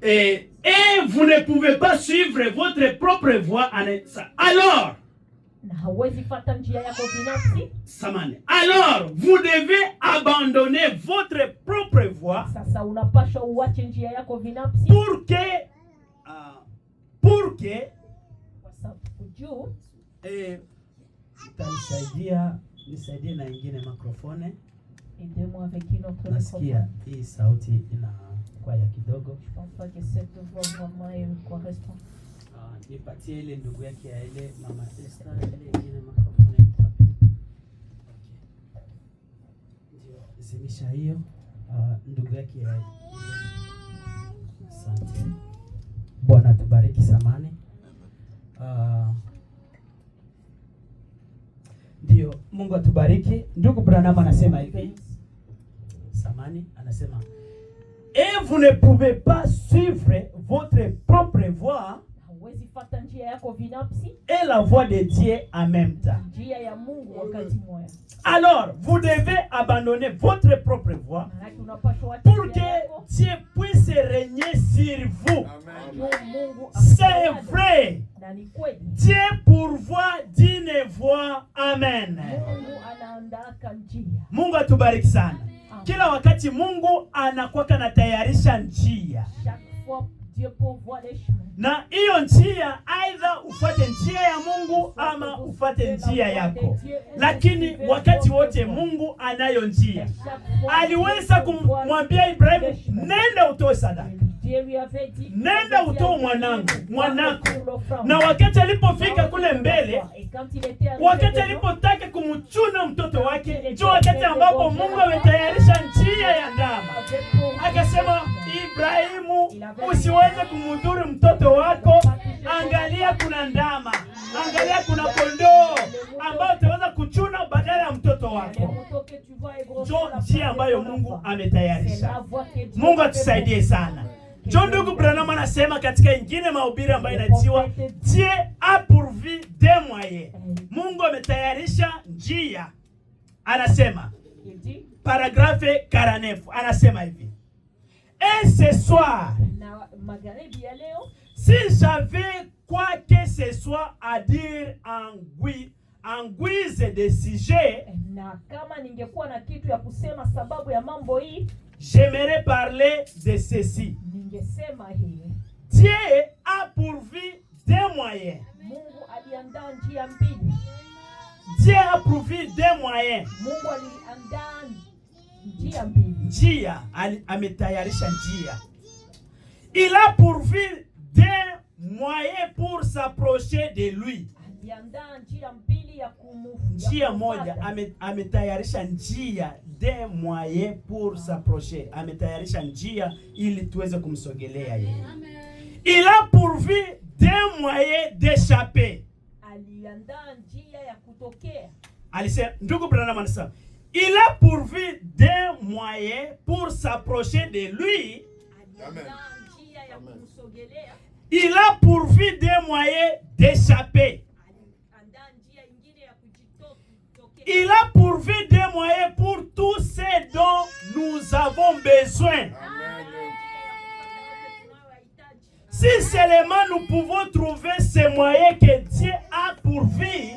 Et vous ne pouvez pas suivre votre propre voie. Alors, alors, vous devez abandonner votre propre voie pour que nisaidie na ingine mikrofone. Aidez-moi avec une autre microphone. Hii sauti inakuwa ya kidogo. Je pense pas que cette voix vraiment correspond. Nipatie ile ndugu yake ya ile mama Esther ile ingine mikrofone. Ndio, zimisha hiyo ndugu yake ya. Asante. Bwana tubariki samani. Ndio, Mungu atubariki. Ndugu Branham anasema hivi. Samani anasema, et vous ne pouvez pas suivre votre propre voie et la voie de Dieu en même temps. Alors, vous devez abandonner votre propre voie pour que Dieu puisse régner sur vous. C'est vrai. Dieu pourvoit d'une voie. Amen. Mungu atubariki sana. Kila wakati Mungu anakuwa anatayarisha njia. Na hiyo njia aidha ufuate njia ya Mungu ama ufuate njia yako. Lakini wakati wote Mungu anayo njia. Aliweza kumwambia Ibrahimu, nenda utoe sadaka. Nenda utoe mwanako. Na wakati alipofika kule mbele, wakati alipotaka kumchuna mtoto wake, ndio wakati ambapo Mungu ametayarisha njia ya ndama. Akasema, Ibrahimu, usiweze kumudhuru mtoto wako. Angalia kuna ndama, angalia kuna kondoo ambao utaweza kuchuna badala ya mtoto wako. Ndio njia ambayo Mungu ametayarisha. Mungu atusaidie sana. John ndugu Branham anasema katika ingine mahubiri ambayo inaitwa Dieu a pourvu des moyens. Mungu ametayarisha njia. Anasema paragrafe 49 anasema hivi. Et ce soir, si j'avais quoi que ce soit à dire en guise de sujet, na kama ningekuwa na kitu ya kusema sababu ya mambo hii, j'aimerais parler de ceci. Ningesema hii. Dieu a pourvu des moyens. Mungu aliandaa njia mbili. Dieu a pourvu des moyens. Mungu aliandaa njia mbili. Njia ametayarisha njia. Il a pourvu des moyens pour s'approcher de lui. Aliandaa njia mbili ya njia moja ametayarisha njia des moyens pour s'approcher. Ametayarisha njia ili tuweze kumsogelea yeye. Il a pourvu des moyens d'échapper. Aliandaa njia ya kutokea. Alisema ndugu Branham anasema, il a pourvu des moyens pour s'approcher de lui. Il a pourvu des moyens d'échapper. Il a pourvu des moyens pour tout ce dont nous avons besoin. Si seulement nous pouvons trouver ces moyens que Dieu a pourvu,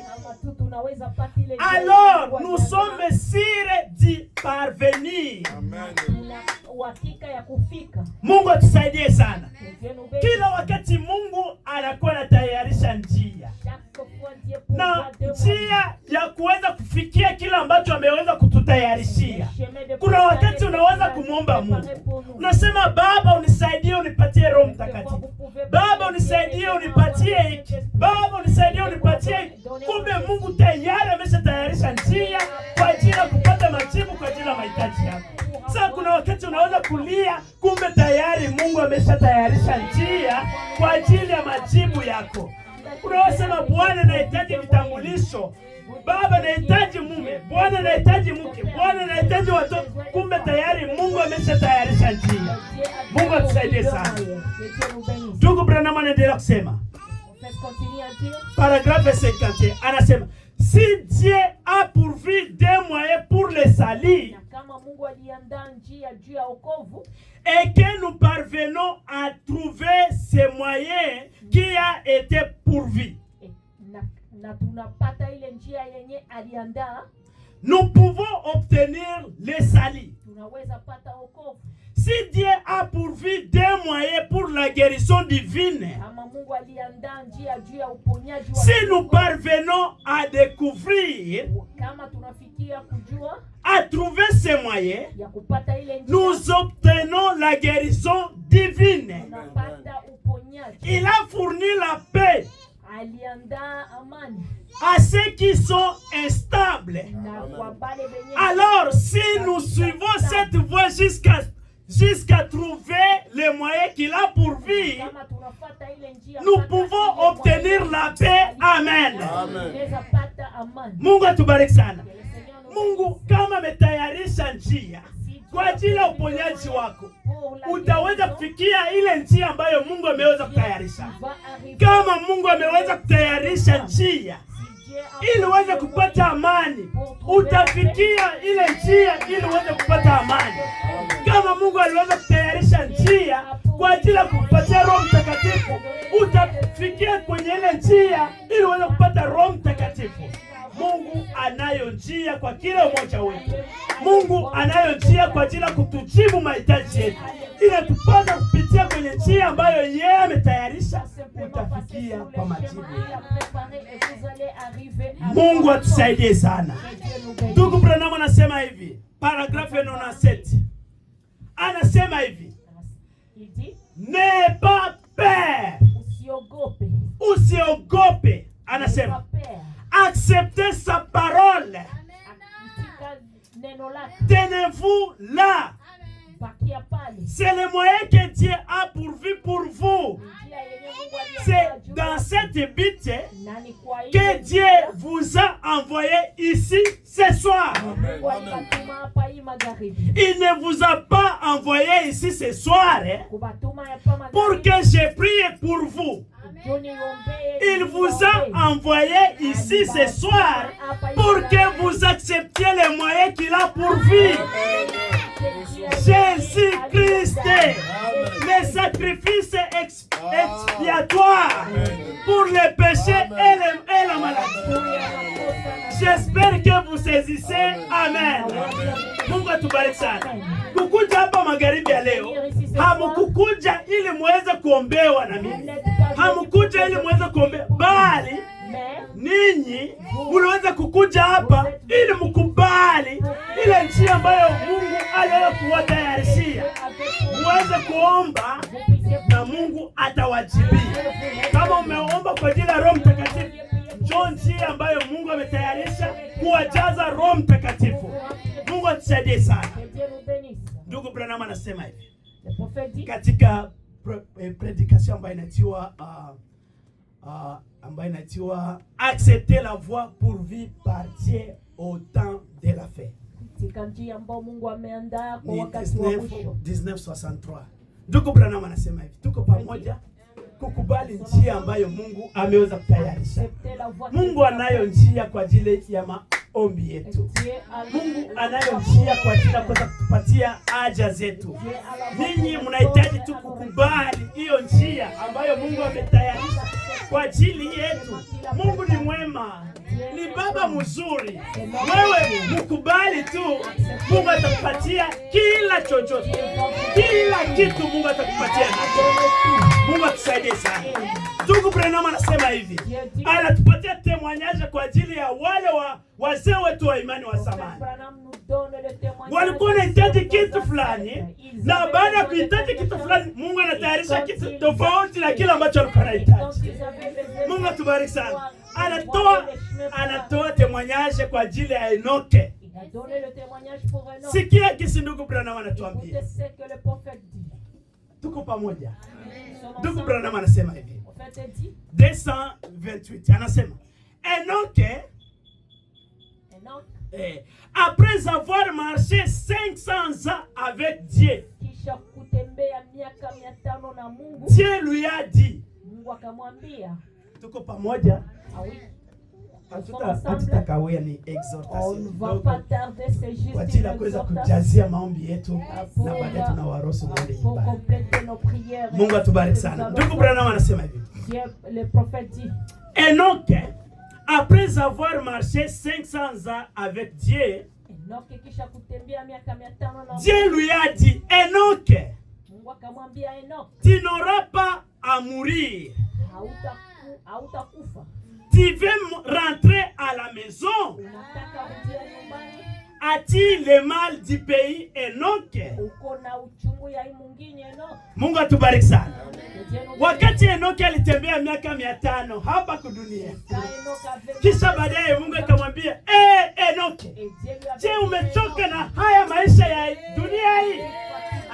alors nous sommes sûrs d'y parvenir. Mungu atusaidie sana. Kila wakati Mungu anakuwa anatayarisha njia. Na njia ya kuweza kufikia kila ambacho ameweza kututayarishia. Kuna wakati unaweza kumwomba Mungu. Unasema, Baba unisaidie unipatie Roho Mtakatifu. Baba unisaidie unipatie hiki. Baba unisaidie unipatie hiki. Kumbe Mungu tayari ameshatayarisha njia kwa ajili ya kupata majibu kwa ajili ya mahitaji yako. Sasa kuna wakati unaweza kulia, kumbe tayari Mungu ameshatayarisha njia kwa ajili ya majibu yako. Unasema, Bwana nahitaji vitambulisho. Baba nahitaji mume. Bwana nahitaji mke. Bwana nahitaji watoto. Kumbe tayari Mungu ameshatayarisha njia. Mungu atusaidie sana. Ndugu Branham anaendelea kusema. Paragraphe 51 anasema, si Dieu a pourvu des moyens pour le salut, njia juu ya wokovu, et que nous parvenons à trouver ces moyens qui a été pourvu. na tunapata ile njia yenye aliandaa, nous pouvons obtenir le salut. tunaweza pata wokovu. Si Dieu a pourvu des moyens pour la guérison divine, Kama Mungu aliandaa njia juu ya uponyaji wa si nous parvenons à découvrir, kama tunafikia kujua à trouver ces moyens, ya kupata ile njia, nous obtenons la guérison divine. tunapata uponyaji. Il a fourni la paix Aliandaa amani à ceux qui sont instables. na kwa bale benye. Alors, si nous suivons cette voie jusqu'à trouver les moyens qu'il a pourvu, Kama tunafuata ile njia, nous pata pouvons ile obtenir moyo, la paix. Amen. tunaweza pata amani. Mungu atubariki sana. Mungu kama ametayarisha njia kwa ajili ya uponyaji wako, utaweza kufikia ile njia ambayo Mungu ameweza kutayarisha. Kama Mungu ameweza kutayarisha njia ili uweze kupata amani, utafikia ile njia ili uweze kupata amani. Kama Mungu aliweza kutayarisha njia kwa ajili ya kupatia Roho Mtakatifu, utafikia kwenye ile njia ili uweze kupata Roho Mtakatifu. Mungu anayo njia kwa kila mmoja wetu. Mungu anayo njia kwa ajili ya kutujibu mahitaji yetu. Ile tupata kupitia kwenye njia ambayo yeye ametayarisha, utafikia kwa majibu. Mungu atusaidie sana. Ndugu Branham anasema hivi, paragrafu 97. Anasema hivi, ne pas peur. Usiogope. Anasema acceptez sa parole. Tenez-vous là. C'est le moyen que Dieu a pourvu pour vous. C'est dans cette but que Dieu vous a envoyé ici ce soir. Il ne vous a pas envoyé ici ce soir pour que je prie pour vous. Il vous a envoyé ici ce soir pour que vous acceptiez les moyens qu'il a pourvus. Jésus-Christ, le sacrifice expiatoire pour les péchés et la maladie. J'espère que vous saisissez. Amen. Mungu atubariki sana. Kukuja hapa magharibi ya leo, hamukukuja ili muweze kuombewa na mimi. Hamukuja ili muweze kuombewa, bali ninyi muliweza kukuja hapa ili mkubali ile njia ambayo Mungu aliweza kuwatayarishia. Muweze kuomba na Mungu atawajibia. Kama umeomba kwa ajili ya Roho Mtakatifu, njoo njia ambayo Mungu ametayarisha kuwajaza Roho Mtakatifu. Mungu atusaidie sana. Ndugu Branham anasema hivi katika prédication ambayo inatiwa accepter la voie pourvue par Dieu au temps de la fin. Njia ambayo Mungu ameandaa kwa wakati wa mwisho. 1963. Ndugu Branham anasema hivi, tuko pamoja kukubali njia ambayo Mungu ameweza kutayarisha. Mungu anayo njia kwa ajili ya maombi yetu. Mungu anayo njia kwa ajili ya kutupatia haja zetu. Ninyi mnahitaji tu kukubali hiyo njia ambayo Mungu ametayarisha kwa ajili yetu. Mungu ni mwema, ni baba mzuri. Wewe mkubali tu, Mungu atakupatia kila chochote, kila kitu Mungu atakupatia nacho. Mungu atusaidie sana. Ndugu Branham anasema hivi, anatupatia témoignage kwa ajili ya wale wazee wetu wa imani wa zamani. Walikuwa wanahitaji kitu fulani, na baada ya kuhitaji kitu fulani, Mungu anatayarisha kitu tofauti na kile ambacho alikuwa anahitaji. Mungu atubariki sana. Anatoa témoignage kwa ajili ya Enoke. Sikia kisi ndugu Branham anatuambia. Tuko pamoja. Ndugu Branham anasema hivi, 228 anasema Enoke après avoir marché 500 ans avec Dieu, Dieu lui a dit, tuko pamoja, hatutakawia ni On exhortation ne va pas tarder, c'est juste kwa ajili ya une kuweza exhortation kujazia maombi yetu na baadaye tunawaruhusu mwende pour nyumbani. compléter nos prières. Mungu atubariki sana. Ndugu Branham anasema hivi. Dieu, le prophète dit, Enoch, après avoir marché 500 ans avec Dieu, Enoki kisha kutembea miaka 500 na Dieu lui a dit, Enoch, Mungu akamwambia Enoch, tu n'auras pas à mourir. hautakufa. Tu veux rentrer à la maison. Unataka kutia nyumbani? As-tu le mal du pays, Enoch? Uko na uchungu ya hii mwingine Enoch? Mungu atubariki sana. Wakati Enoch alitembea miaka 500 hapa kudunia, kisha baadaye Mungu akamwambia, Enoch, je, umechoka na haya maisha ya dunia hii?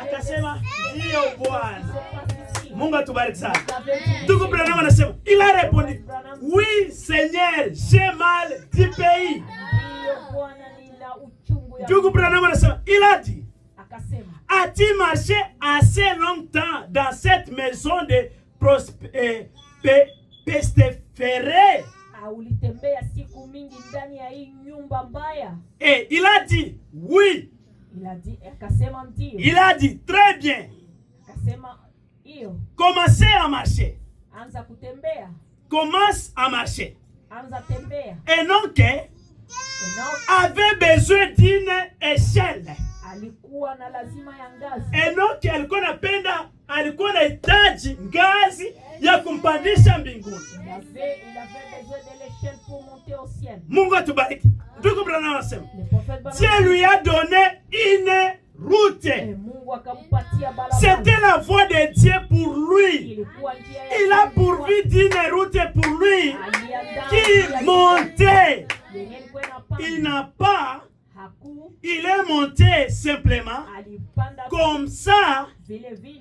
Akasema, ndio Bwana. Mungu atubariki sana. Ndugu Branham anasema, il a répondu, oui Seigneur, j'ai mal du pays. Ndugu Branham anasema, il a dit, as-tu marché assez longtemps dans cette maison de pestiférés? Ulitembea siku mingi ndani ya hii nyumba mbaya? Et il a dit, oui. Akasema ndio. Il a dit, très bien. Akasema hiyo. Commencez à marcher. Anza kutembea. Commence à marcher. Anza tembea. Enoch avait besoin d'une échelle. Alikuwa na lazima ya ngazi. Enoch alikuwa na hitaji ngazi ya kumpandisha mbinguni. Il avait besoin de l'échelle pour monter au ciel. Mungu atubariki. Ndugu Branham anasema, Dieu lui a donné une route. C'était la voie de Dieu pour lui. Il a pourvu d'une route pour lui qui montait. Il est monté simplement. Comme ça,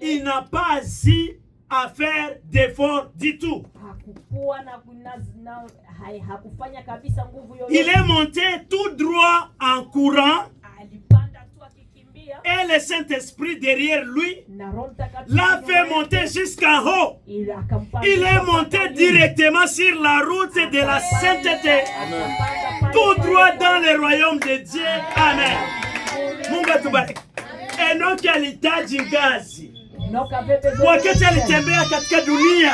il n'a pas eu à faire d'effort du tout. Il est monté tout droit en courant. Et le Saint-Esprit derrière lui l'a fait monter jusqu'en haut. Il est monté directement sur la route de la sainteté, tout droit dans le royaume de Dieu. Amen. Mungu atubariki. Enoch alihitaji ngazi. Wakati alitembea katika dunia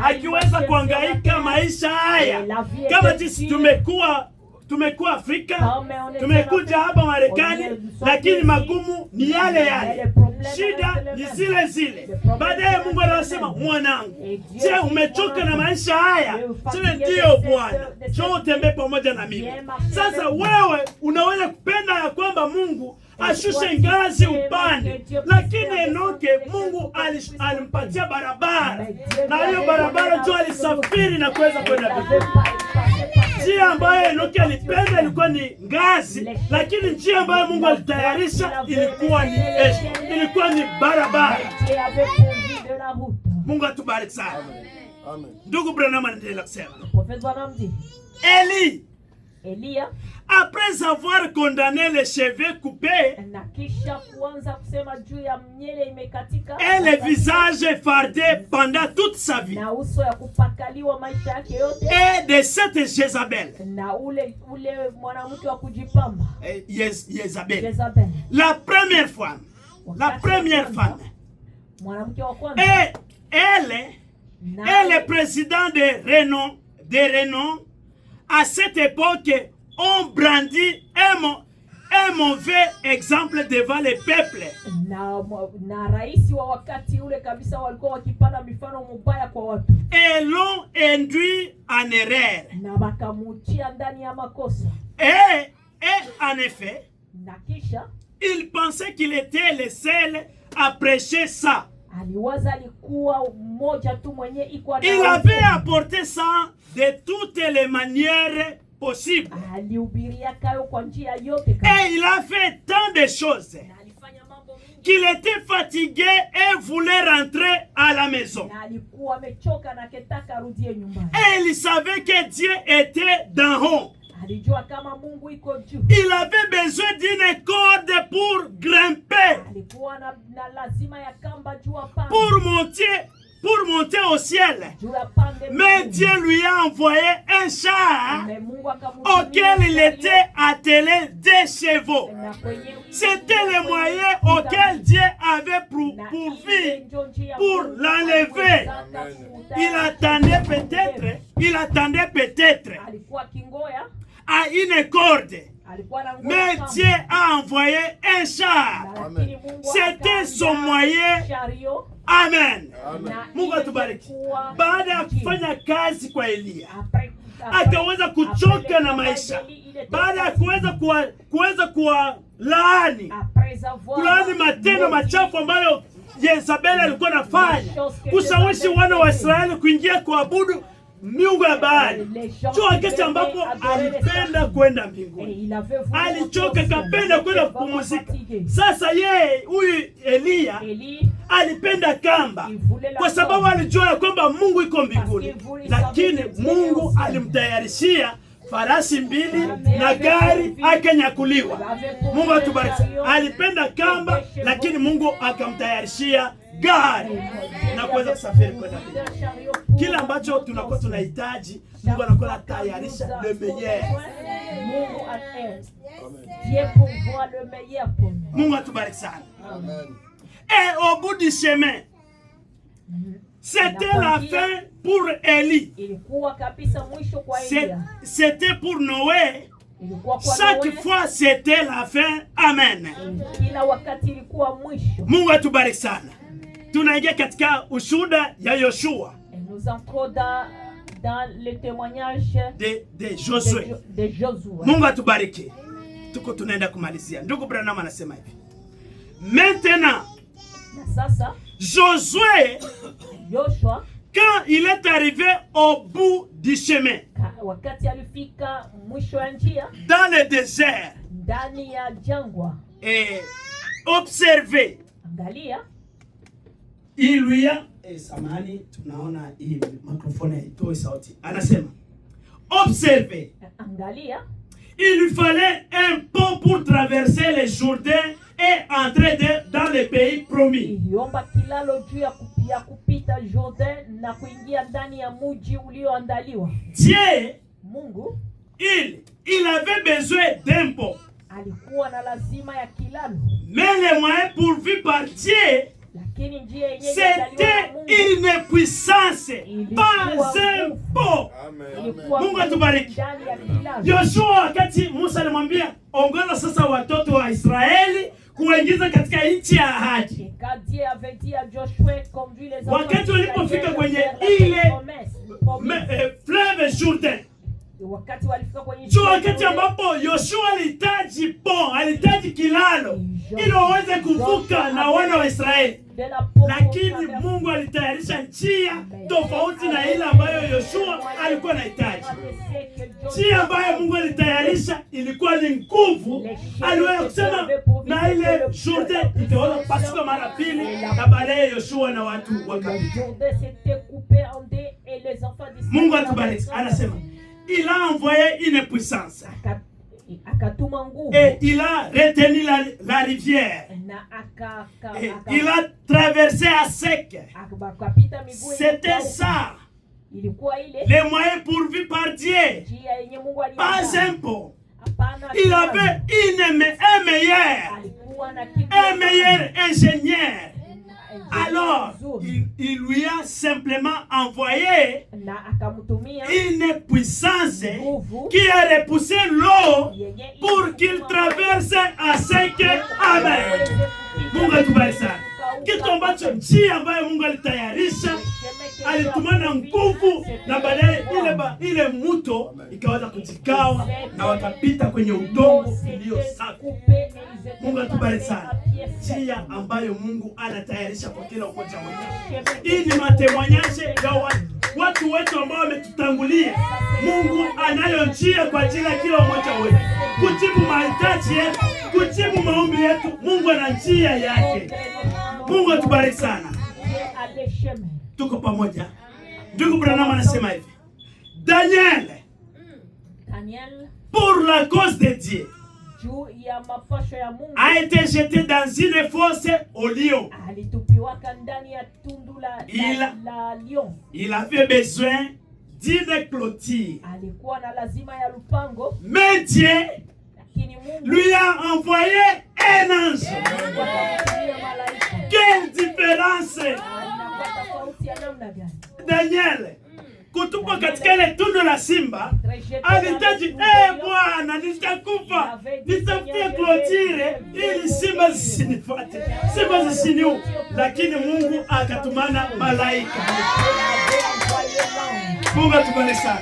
akiweza kuhangaika maisha haya kama jinsi tumekuwa Afrika, tumekuja hapa Marekani, lakini magumu ni yale yale, shida ni zile zile. Baadaye Mungu anasema, mwanangu, je, umechoka na maisha haya? Sema ndio Bwana, njoo utembee pamoja na mimi. Sasa wewe unaweza kupenda ya kwamba Mungu ashushe ngazi upande, lakini Enoke Mungu alimpatia barabara, na hiyo barabara ndio alisafiri na kuweza kwenda mbinguni. Njia ambayo Enoki alipenda ilikuwa ni ngazi, lakini njia ambayo Mungu alitayarisha ilikuwa ni barabara. Mungu atubariki sana. Ndugu Branham anaendelea kusema, Elia, après avoir condamné les cheveux coupés et le visage fardé pendant toute sa vie, et de cette Jézabel, la première femme, et elle est le président de renom à cette époque ont brandi un mauvais exemple devant le peuple. Et l'ont induit en erreur. Et en effet, il pensait qu'il était le seul à prêcher ça. Il avait apporté ça de toutes les manières possibles. Et il a fait tant de choses qu'il était fatigué et voulait rentrer à la maison. Et il savait que Dieu était d'en haut. Il avait besoin d'une corde pour grimper, pour monter au ciel. Mais Dieu lui a envoyé un char auquel il était attelé des chevaux. C'était le moyen auquel Dieu avait pourvu pour l'enlever. Il attendait peut-être à une corde. Mais Dieu a envoyé un char. C'était son moyen. Amen. Mungu atubariki. Baada ya kufanya kazi kwa Elia, akaweza kuchoka na maisha. Baada ya kuweza kuwalaani matendo machafu ambayo Yezabeli alikuwa anafanya, kushawishi wana wa Israeli kuingia kuabudu miungu ya Baali. Wakati ambapo alipenda kwenda mbinguni, alichoka, kapenda kwenda kupumzika. Sasa yeye huyu Elia alipenda kamba, kwa sababu alijua kwamba Mungu iko mbinguni, lakini Mungu alimtayarishia farasi 2 na gari akanyakuliwa. Mungu atubariki. Alipenda kamba, lakini Mungu akamtayarishia gari na kuweza kusafiri kwenda mbinguni. Kila ambacho tunakuwa tunahitaji, Mungu anakuwa anatayarisha le meilleur. Mungu atubariki sana. Et au bout du chemin, c'était la fin pour Élie. C'était pour Noé. Chaque fois c'était la fin. Amen. Mungu atubariki sana. Tunaingia katika ushuhuda ya Yoshua. Nous entrons dans le témoignage de Josué. Mungu atubariki. Tuko tunaenda kumalizia. Ndugu Branham anasema hivi. Maintenant, Josué, quand il est arrivé au bout du chemin, dans le désert, et observé, il lui a samani, tunaona hii mikrofoni itoe sauti. Anasema observé, il lui fallait un pont pour traverser le Jourdain et entrer dans le pays promis. Dieu, il avait besoin d'un pont. Mais le moyen pourvu par Dieu, c'était une puissance, pas un pont. Mungu atubariki. Yoshua wakati Musa alimwambia ongoza sasa watoto wa Israeli kuingiza katika nchi ya ahadi, wakati walipofika kwenye ile fleuve Jourdain, wakati ambapo Yoshua alihitaji pont, alihitaji kilalo ili waweze kuvuka na wana wa Israeli, lakini Mungu alitayarisha njia tofauti na ile ambayo Yoshua alikuwa anahitaji. Njia ambayo Mungu alitayarisha ilikuwa ni nguvu. Aliweza kusema na ile Jourdain itaweza kupasuka mara 2, na baadaye Yoshua na watu wakapita. Mungu atubariki. Anasema il a envoyé une puissance et il a retenu la rivière et il a traversé à sec. C'était ça les moyens pourvus par Dieu, pas un pont. Il avait un meilleur ingénieur. Alors, il lui a simplement envoyé une puissance qui a repoussé l'eau pour qu'il traverse à sec. Amen. Mungu atubariki sana. Kitu ambacho njia ambayo Mungu alitayarisha, alitumana nguvu, na baadaye ile mto ikaweza kujigawa na wakapita kwenye udongo ulio safi. Mungu atubariki sana. Njia ambayo Mungu anatayarisha kwa kila mmoja wetu. Hii ni matemoignage ya watu wetu ambao wametutangulia. Mungu anayo njia kwa ajili ya kila mmoja wetu, kujibu mahitaji yetu, kujibu maombi yetu. Mungu ana njia yake. Mungu atubariki sana. Tuko pamoja. Ndugu Branham anasema hivi. Daniel, pour la cause de Dieu, a été jeté dans une fosse au lion. la lion. Il avait besoin d'une clôture. Alikuwa na lazima ya lupango. Mais Dieu Lakini Mungu lui a envoyé un ange. Quelle différence! inakuwa tofauti ya namna gani? Daniel kutupa katika ile tundu la simba alitaji, Bwana, nitakufa, nitafutie clôture ili simba zisinifuate, simba zisiniu. Lakini Mungu akatumana malaika. Mungu atubariki sana.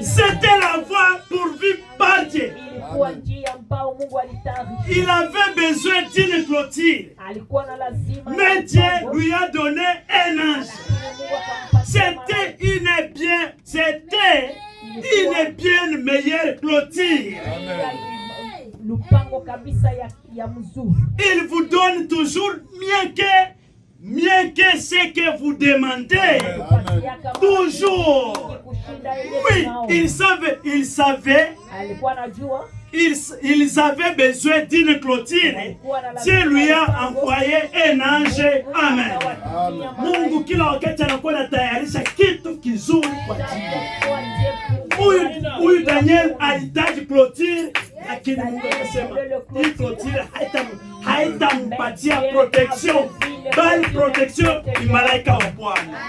C'était la voie pourvue par Dieu. Ilikuwa njia ambao Mungu alitayarisha. Il avait besoin d'une clôture. Alikuwa na lazima. Mais Dieu lui a donné un ange. C'était une bien meilleure clôture. Lupango kabisa ya mzuri. Il vous donne toujours mieux que ce que vous demandez. Toujours. Oui, il savait. Alikuwa anajua. Ils avaient besoin d'une clôture. Dieu lui a envoyé un ange. Amen. Mungu kila wakati anakuwa anatayarisha kitu kizuri kwa ajili. Huyu Daniel alihitaji clôture, lakini Mungu akasema hii clôture haitampatia protection, bali protection ni malaika wa Bwana.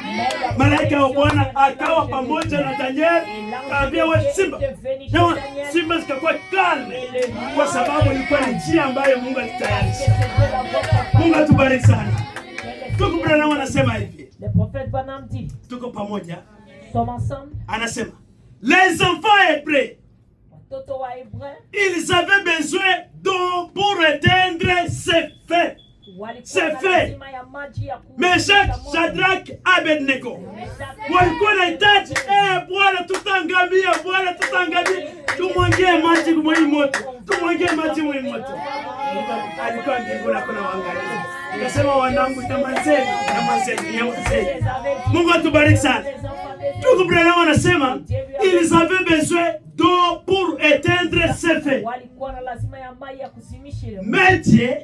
Malaika wa Bwana akawa pamoja na Daniel, akaambia wewe simba zikakuwa kalme, kwa sababu ilikuwa ni njia ambayo Mungu alitayarisha. Mungu atubariki sana. Tuko Branham anasema hivi. Le prophète Branham dit. Tuko pamoja. Sommes ensemble. Anasema les enfants hébreux, watoto wa Hebrew, ils avaient besoin d'eau pour éteindre ces feux. C'est fait. Meshach, Shadrach, Abednego walikuwa wanahitaji, Bwana tutangamia, Bwana tutangamia, tumwangie maji kwa moto, tumwangie maji kwa moto. Alikuwa mbinguni kuna waangalia. Nikasema wanangu, nyamazeni. Mungu atubariki sana. Tuko Branham anasema ils avaient besoin d'eau pour éteindre ces feux. Walikuwa na lazima ya maji ya kuzimisha ile. Mais Dieu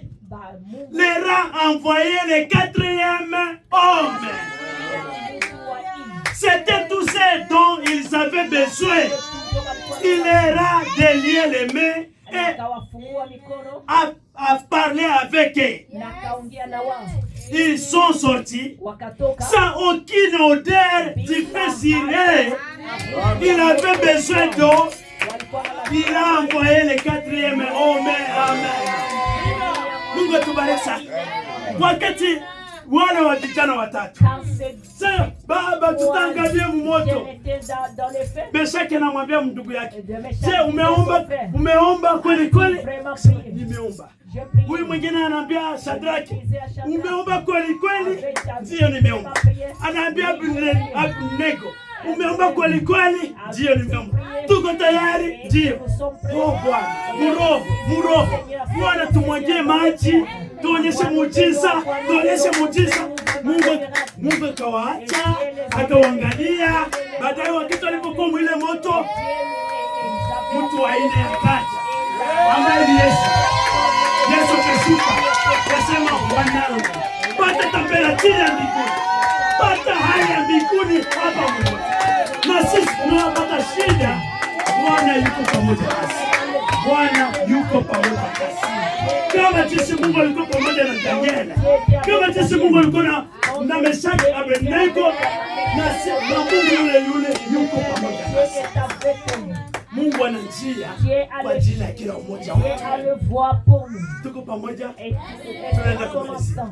leur a envoyé le 4e homme. C'était tout ce dont ils avaient besoin. Il leur a délié les mains et a parlé avec eux. Ils sont sortis sans aucune odeur difficile. Il avait besoin d'eau. Il a envoyé le 4e homme. Amen. Mungu atubariki sana. Wakati wale wa vijana watatu, sasa baba tutangalie moto. Meshaki anamwambia ndugu yake, je, umeomba kweli kweli? Nimeomba. Huyu mwingine anambia Shadraki, umeomba kweli kweli? Ndio nimeomba. Anaambia Abednego, umeomba kweli kweli? Ndio nimeomba. Tuko tayari? Ndio. Oh Bwana, muroho. Bwana tumwagie maji, tuonyeshe muujiza. Mungu akawaacha, akawaangalia. Baadaye wakati alipokuwa mwile moto, mtu wa nne akaja. Ambaye ni Yesu. Yesu kashuka. Kasema wanangu, pata temperature ya mbinguni. Pata hali ya mbinguni hapa Mungu. Na sisi tunapata shida, Bwana yuko pamoja nasi. Bwana yuko pamoja nasi. Kama jinsi Mungu alikuwa pamoja na Daniel, kama jinsi Mungu alikuwa na Meshach, Abednego, na Mungu yule yuko pamoja nasi. Mungu ana njia kwa ajili ya kila mmoja wetu. Tuko pamoja. Tunaenda kumalizia.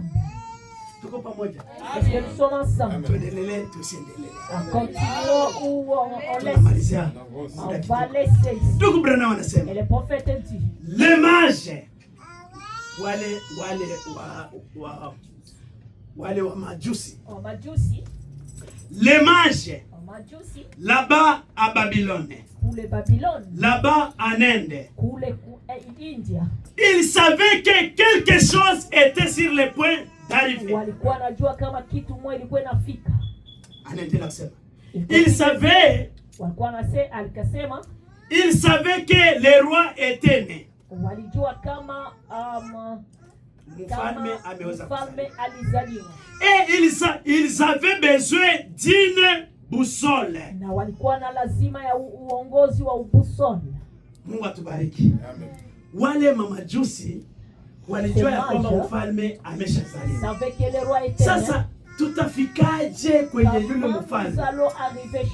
Tuko pamoja. Est-ce que nous sommes ensemble? Tuendelee, tusiendelee. Continuons ou on laisse? Tunamalizia. On va laisser. Tuko Branham anasema. Et le prophète dit. Les mages wale wa majusi. Majusi. Les mages. Majusi. Là-bas à Babylone. Kule Babylone. Là-bas en Inde. Kule India. Ils savaient que quelque chose était sur le point d'arriver. Walikuwa wanajua kama kitu moja ilikuwa inafika. Anaendelea kusema. Ils savaient. Walikuwa alikasema. Ils savaient que le roi était né. Walijua kama mfalme ameweza mfalme alizaliwa. Et ils avaient besoin d'une boussole. Na walikuwa na lazima ya uongozi wa ubusole. Mungu atubariki. Amen. Wale mamajusi walijua ya kwamba mfalme ameshazaliwa. Sasa tutafikaje kwenye yule mfalme?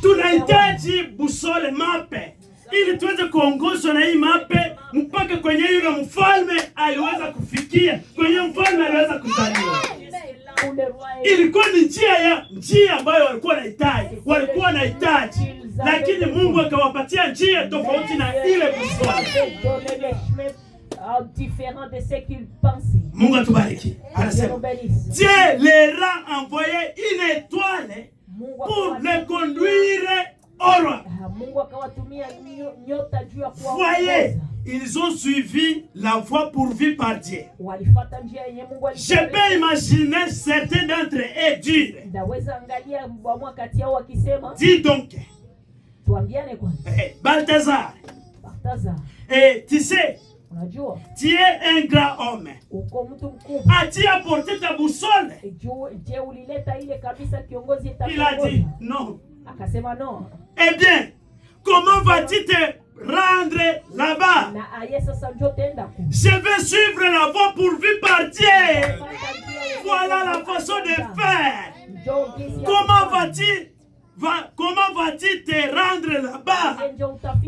Tunahitaji busole mape ili tuweze kuongozwa na hii mape mpaka kwenye yule mfalme aliweza kufikia, kwenye mfalme aliweza kuzaliwa. Ilikuwa ni njia ambayo walikuwa wanahitaji, lakini Mungu akawapatia njia tofauti na ile busole. Différent de ce qu'ils pensaient. Mungu atubariki. Anasema Dieu leur a envoyé une étoile pour les conduire au roi. Mungu akawatumia nyota juu ya kuwaongoza. Voyez, ils ont suivi la voie pourvue par Dieu. Walifuata njia yenye Mungu alitayarisha. Je peux imaginer certains d'entre eux dire. Ndaweza angalia mmoja kati yao wakisema. Dis donc. Tuambiane kwanza. Balthazar. Tu sais, unajua, tu es un grand homme. Uko mtu mkubwa. As-tu apporté ta boussole? Je ulileta ile kabisa kiongozi itakuwa. Il a dit non. Akasema non. Eh bien, comment vas-tu te rendre là-bas? Na aye sasa njoo tenda ku. Je vais suivre la voie pourvue par Dieu. Voilà la façon de faire. Comment vas-tu te rendre là-bas?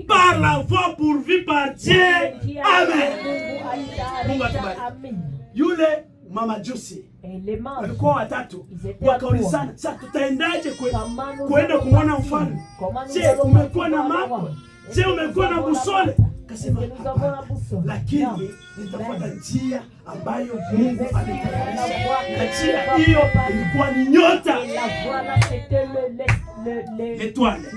Par la voie pourvue par Dieu. Amen. Yule mama Jusi walikuwa watatu, wakaulizana, sasa tutaendaje kwenda kumwona mfalme? Je, umekuwa na mapo? Je, umekuwa na busole? Kasema lakini nitafuata njia ambayo Mungu ametayarisha, na njia hiyo ilikuwa ni nyota, l'étoile.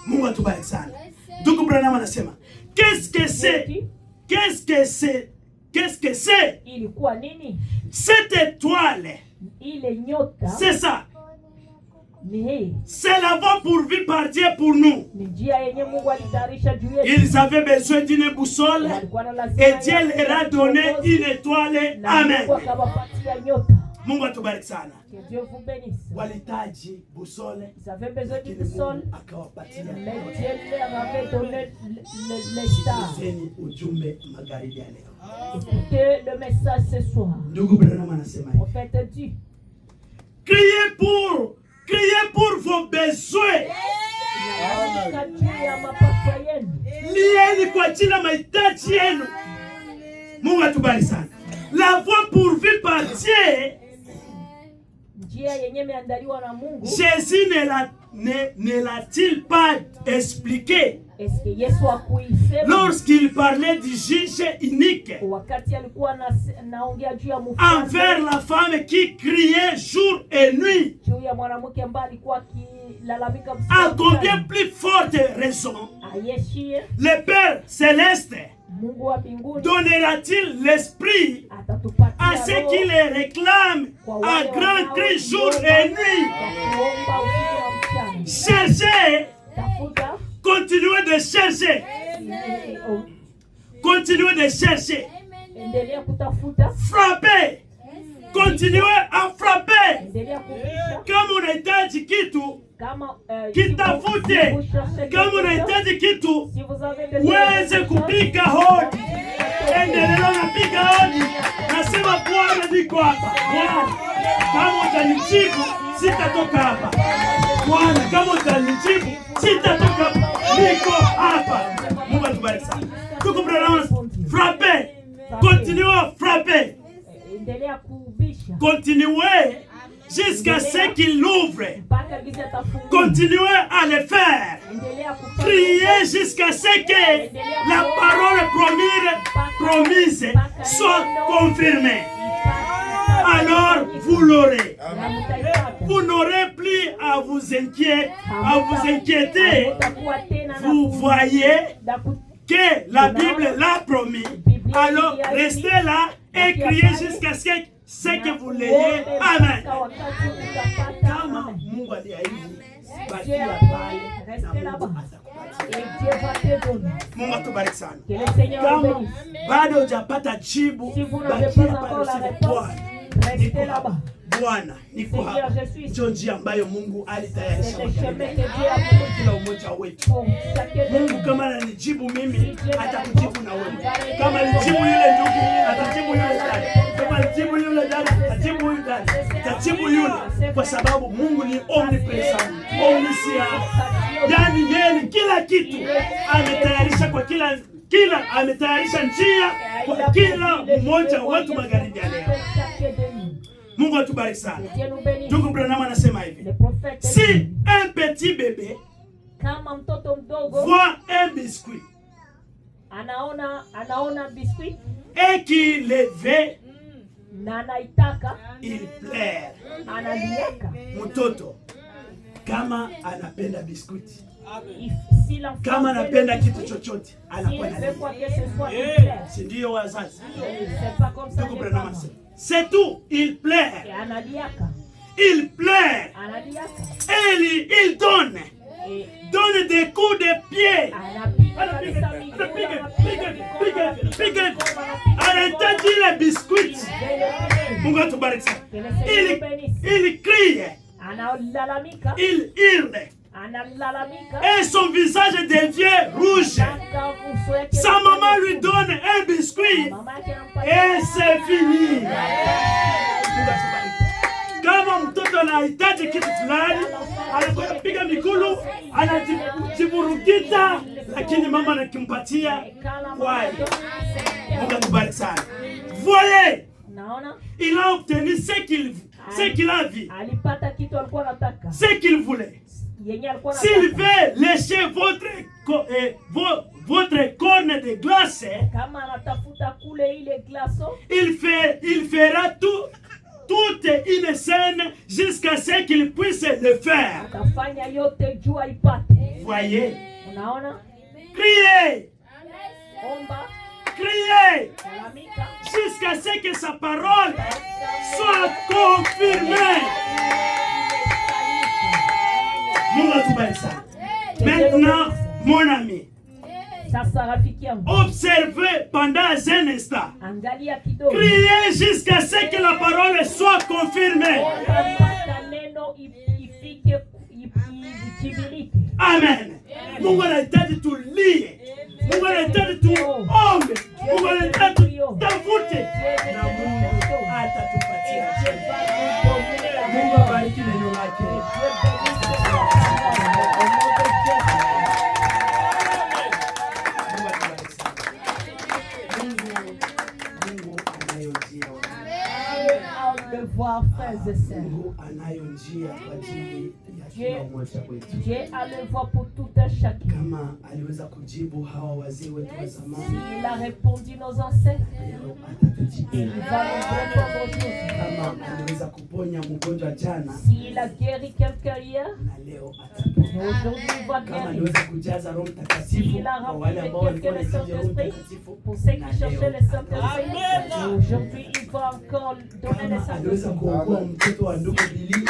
Mungu atubariki sana. Ndugu Branham anasema qu'est-ce que c'est? Ilikuwa nini? Cette étoile, ile nyota, c'est ça. Ni c'est la voie pourvue par Dieu pour nous. Njia yenye Mungu alitayarisha juu yetu. Ils avaient besoin d'une boussole et Dieu leur a donné une étoile. Amen. Mungu atubariki sana. Walihitaji busole. Ils avaient besoin d'une boussole. Akawapatia. Mais Dieu leur avait donné les stars. Ujumbe magharibi ya leo. Écoutez le message ce soir. Ndugu Branham anasema hivi. Prophète dit. Criez pour vos besoins. Lieni kwa ajili ya mahitaji yenu. Mungu atubariki sana. La voie pourvue par Dieu. Njia yenye imeandaliwa na Mungu. Jésus ne l'a-t-il pas expliqué? Est-ce que Yesu akuisema? Lorsqu'il parlait du juge unique. Wakati alikuwa naongea juu ya mfalme. Envers la femme qui criait jour et nuit. Juu ya mwanamke ambaye alikuwa akilalamika usiku. À combien plus forte raison le Père céleste donnera-t-il l'esprit à ceux qui les réclament à grand cri jour et nuit? Cherchez, continuez de chercher, continuez de chercher, frappez, continuez à frapper. Kama unahitaji kitu kitafute, kama unahitaji kitu uweze kupiga hodi, endelea kupiga hodi. Nasema Bwana, niko hapa. Bwana, kama utanijibu sitatoka hapa. Bwana, kama utanijibu sitatoka hapa. Niko hapa. Mungu atubariki sana. Tuko Branham, frappez, continuez à frapper, continuez jusqu'à ce qu'il l'ouvre. Continuez à le faire. Priez jusqu'à ce que la parole promise soit confirmée. Alors vous l'aurez. Vous n'aurez plus à vous inquiéter. Vous voyez que la Bible l'a promis. Alors restez là et criez jusqu'à ce que vous l'ayez. Amen. Kama Mungu aliahidi, bakia pale na Mungu atakupatia. Dieu va te donner. Mungu atubariki sana. Que le Seigneur Kama vous bénisse. bado hujapata jibu, Si vous n'avez bakia pas pale encore la useme réponse, Bwana, niko restez hapa. là-bas. Bwana, niko Seigneur, hapa. je suis ici. Ndio njia ambayo Mungu alitayarisha C'est le chemin magari que Dieu a kwa prévu kila umoja wetu. pour chacun de Mungu nous. kama ananijibu mimi, atakujibu na wewe. Kama alijibu yule ndugu, atajibu yule dada. Kama alijibu yule dada, atajibu yule dada. Atajibu yule, kwa sababu Mungu ni omnipresent, omniscient. Yaani yeye ni kila kitu. Ametayarisha kwa kila ametayarisha njia kwa kila mmoja wetu magharibi ya leo. Mungu atubariki sana. Ndugu Branham anasema hivi, si un petit bébé kama mtoto mdogo voit un biscuit anaona biscuit et qu'il le veut, na anaitaka, il pleure. analieka. Mtoto kama anapenda biskuti, Si l'enfant kama anapenda veut le kitu biscuit, chochote s'il anakuwa veut na quoi que ce soit, il pleure. si ndio wazazi? C'est pas comme ça Ndugu les Branham parents. anasema, c'est tout, il Et pleure, analiaka, il pleure analiaka. et il donne des coups de pied. Anahitaji ile biskuti. Mungu atubariki sana. Il crie, Analalamika, il hurle analalamika. et son visage devient rouge. Sa maman lui donne un biscuit et c'est fini. Mungu atubariki. Kama mtoto anahitaji kitu fulani, anakwenda piga migulu, anajiburukita, lakini mama anakimpatia kwai. Mungu atubariki sana. Voyez, il a obtenu ce qu'il a vu, alipata kitu alikuwa anataka, ce qu'il voulait. yenye alikuwa S'il anataka. veut lécher votre corne de glace, Kama anatafuta kule ile glaso, il fera toute une scène jusqu'à ce qu'il puisse le faire. atafanya yote juu aipate. Voyez, Unaona? criez, Omba, criez, lalamika, jusqu'à ce que sa parole soit confirmée. Mungu atubariki sana. Maintenant, mon ami, sasa rafiki yangu, observez pendant un instant. angalia kidogo. Criez jusqu'à ce que la parole soit confirmée. Omba mpaka neno ifike, itimilike. Amen. Mungu anahitaji tulie. Mungu anahitaji tuombe. Mungu anahitaji tutafute. Na Mungu atatupatia. Mungu abariki neno lake. Mungu anayo njia kwa ajili ya kila mmoja wetu. Dieu a le voix pour tout un chacun. Kama aliweza kujibu hawa wazee wetu wa zamani, Il a répondu nos ancêtres, leo atatujibu. il va nous répondre aujourd'hui. Kama aliweza kuponya mgonjwa jana, S'il a guéri quelqu'un hier, na leo ataponya. aujourd'hui il va Kama guérir. aliweza kujaza Roho Mtakatifu Il a kwa rempli wale ambao walikuwa quelqu'un le wanahitaji Roho Saint-Esprit. Mtakatifu, Pour ceux na qui cherchaient leo le Saint-Esprit, ataponya. aujourd'hui il va encore donner le Kama aliweza Saint-Esprit. kuokoa mtoto wa ndugu Bili,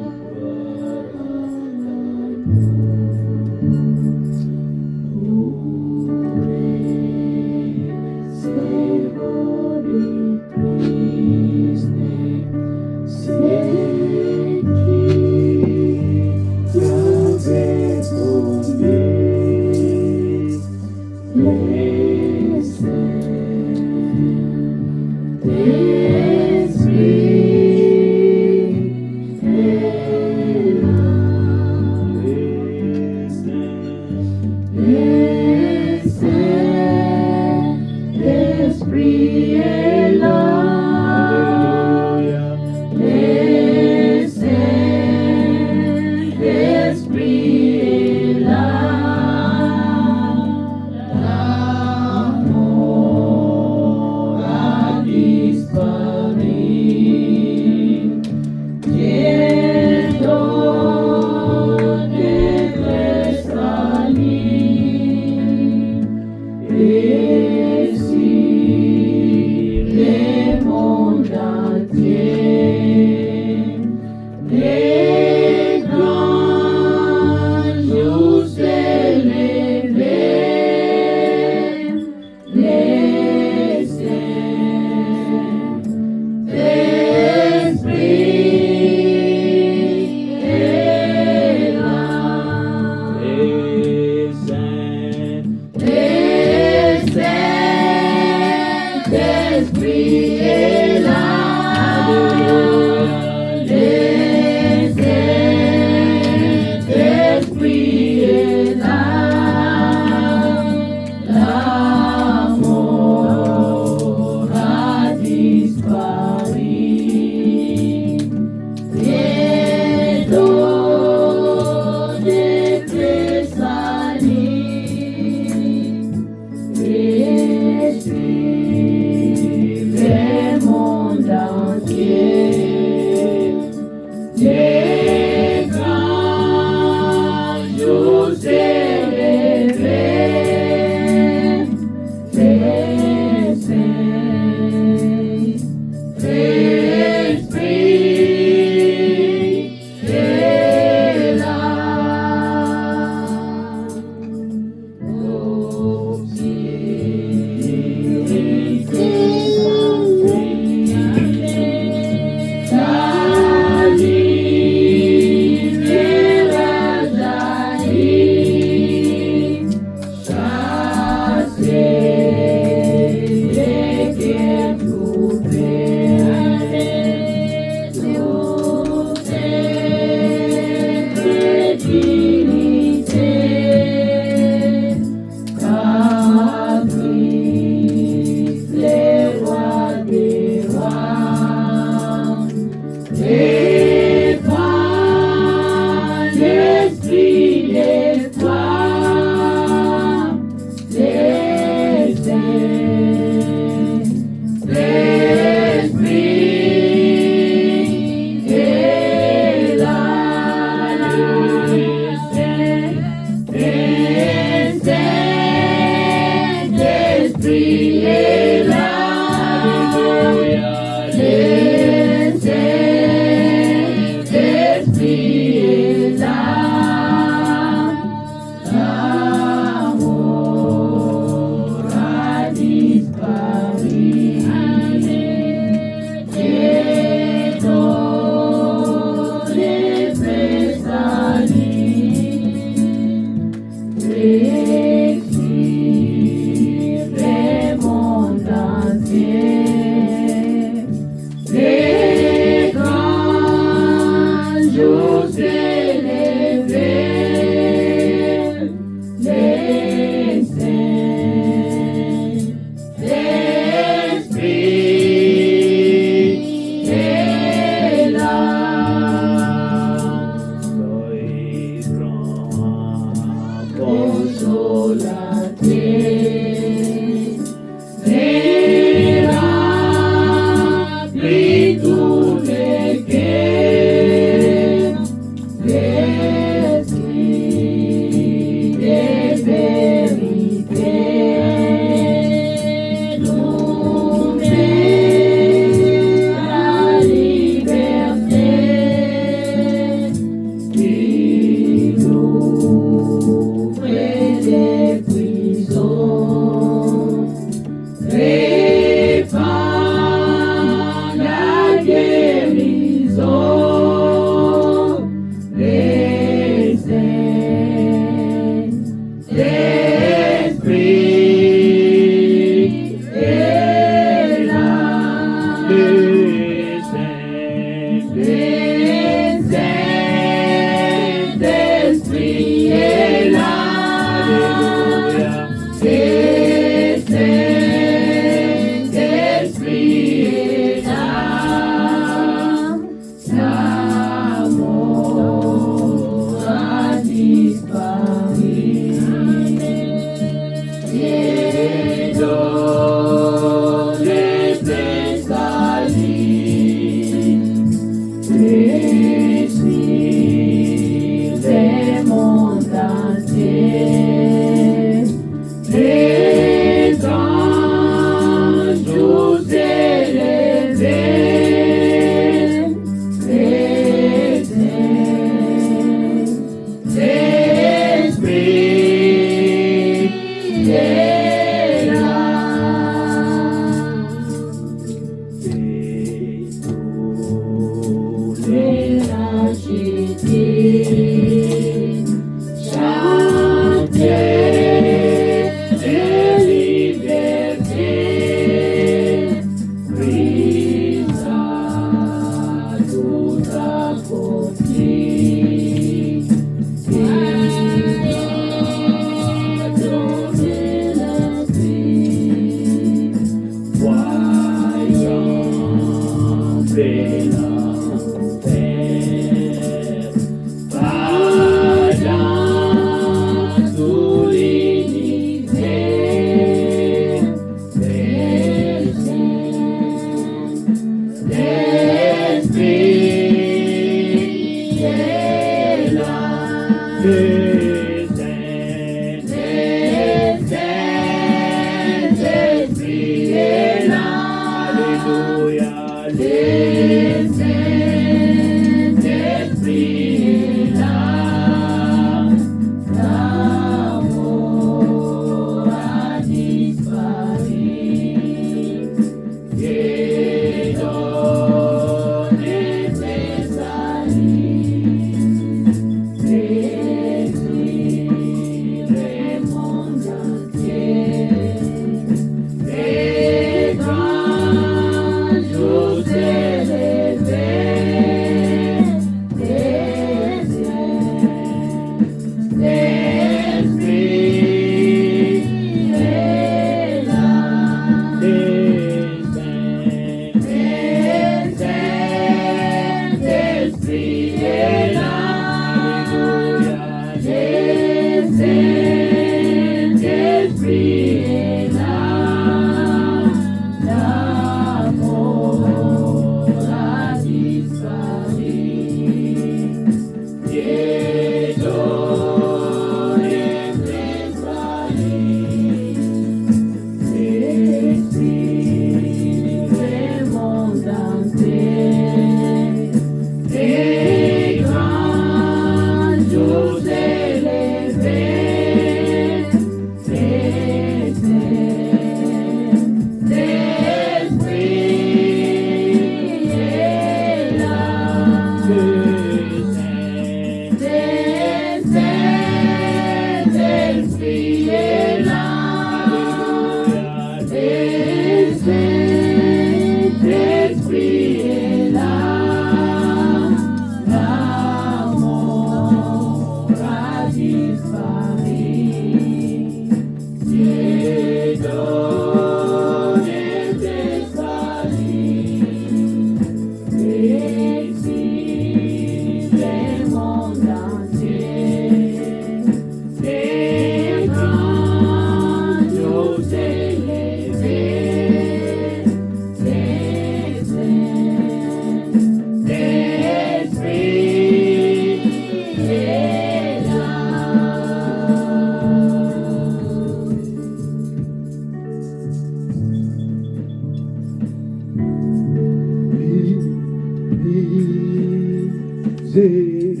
Jésus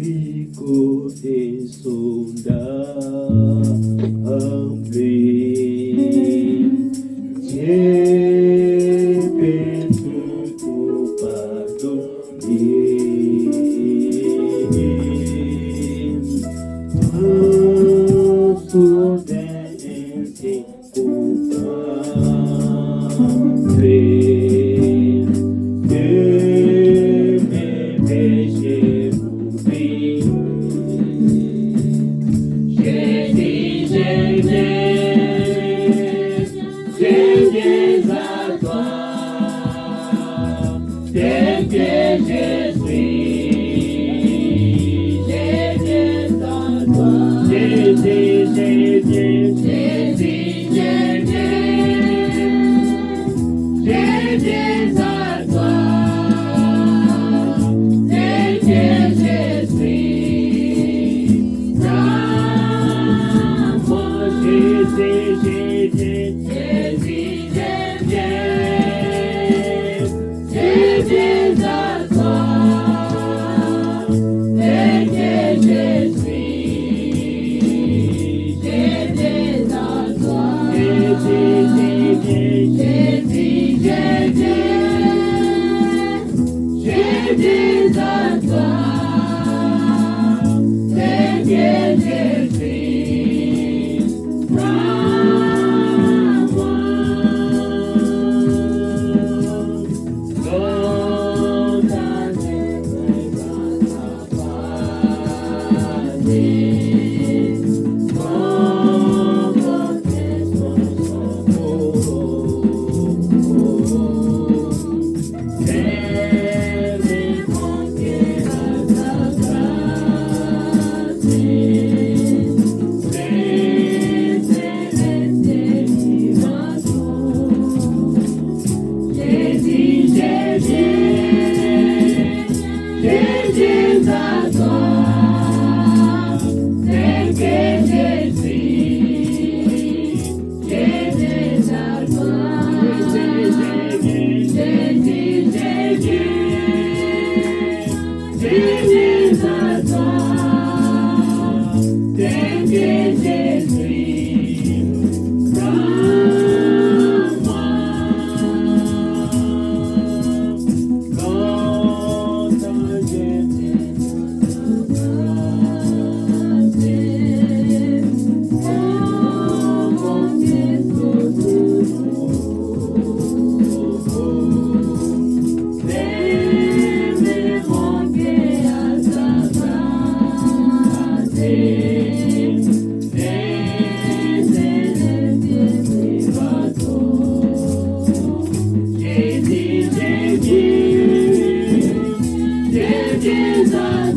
à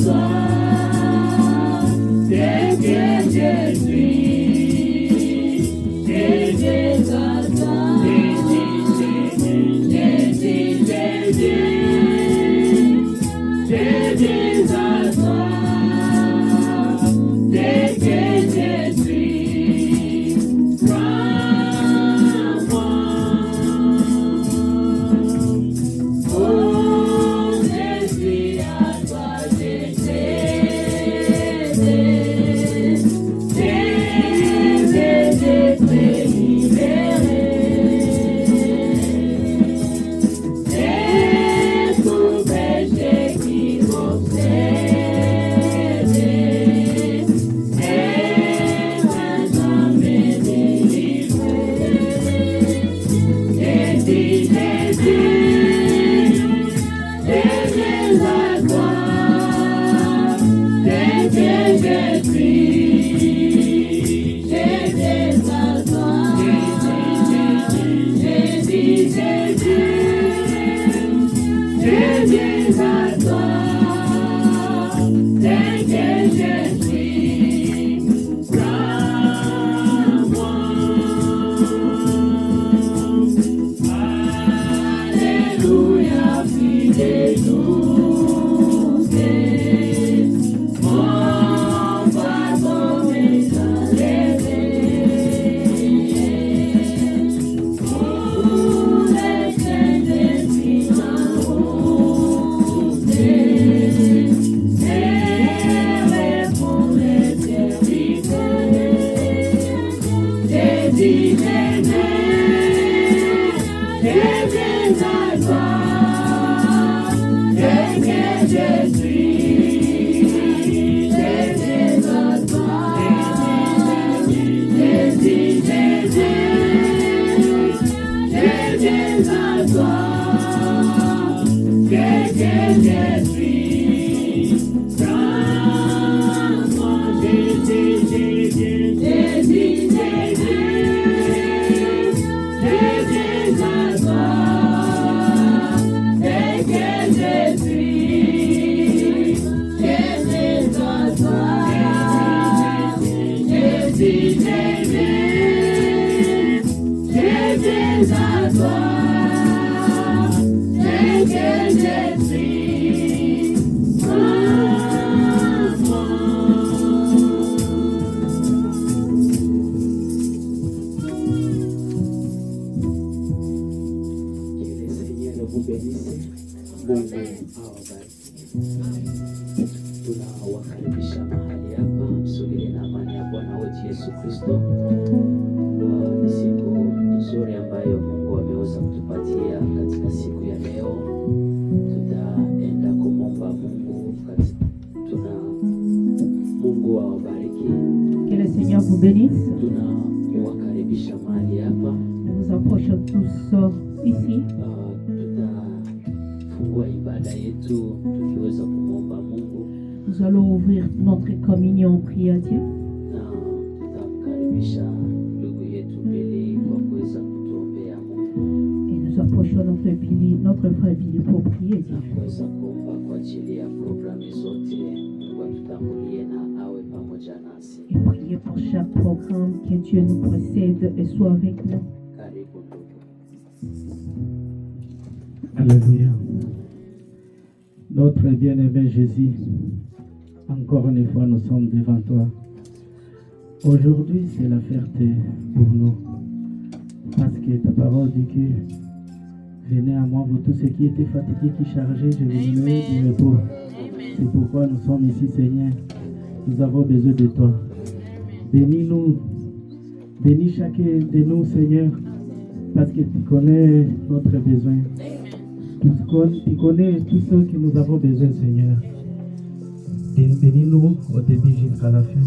toi, Yesu Kristo. Ni siku nzuri ambayo Mungu ameweza kutupatia katika siku ya leo. Tutaenda kumomba Mungu Mungu awabariki. Que le Seigneur vous bénisse. Tunawakaribisha mahali hapa. Nous vous approchons tous ici. Tutafungua ibada yetu tukiweza kumomba Mungu. Nous allons ouvrir notre communion, prier à Dieu. Na tutamkaribisha ndugu yetu Billy kwa kuweza kutuombea Mungu. Et nous approchons notre frère Billy pour prier Dieu. Na kuweza kuomba kwa ajili ya programu zote. Mungu atutangulie na awe pamoja nasi. Et prier pour chaque programme, que Dieu nous précède et soit avec nous. Karibu ndugu. Alléluia. Notre bien-aimé Jésus, encore une fois nous sommes devant toi. Aujourd'hui c'est la fierté pour nous. Parce que ta parole dit que venez à moi vous tous ceux qui étaient fatigués, qui chargeaient, je vous donnerai du repos. C'est pourquoi nous sommes ici Seigneur. Nous avons besoin de toi. Bénis-nous. Bénis chacun de nous Seigneur. Parce que tu connais notre besoin. Tu connais tout ce que nous avons besoin, Seigneur. Bénis-nous au début jusqu'à la fin.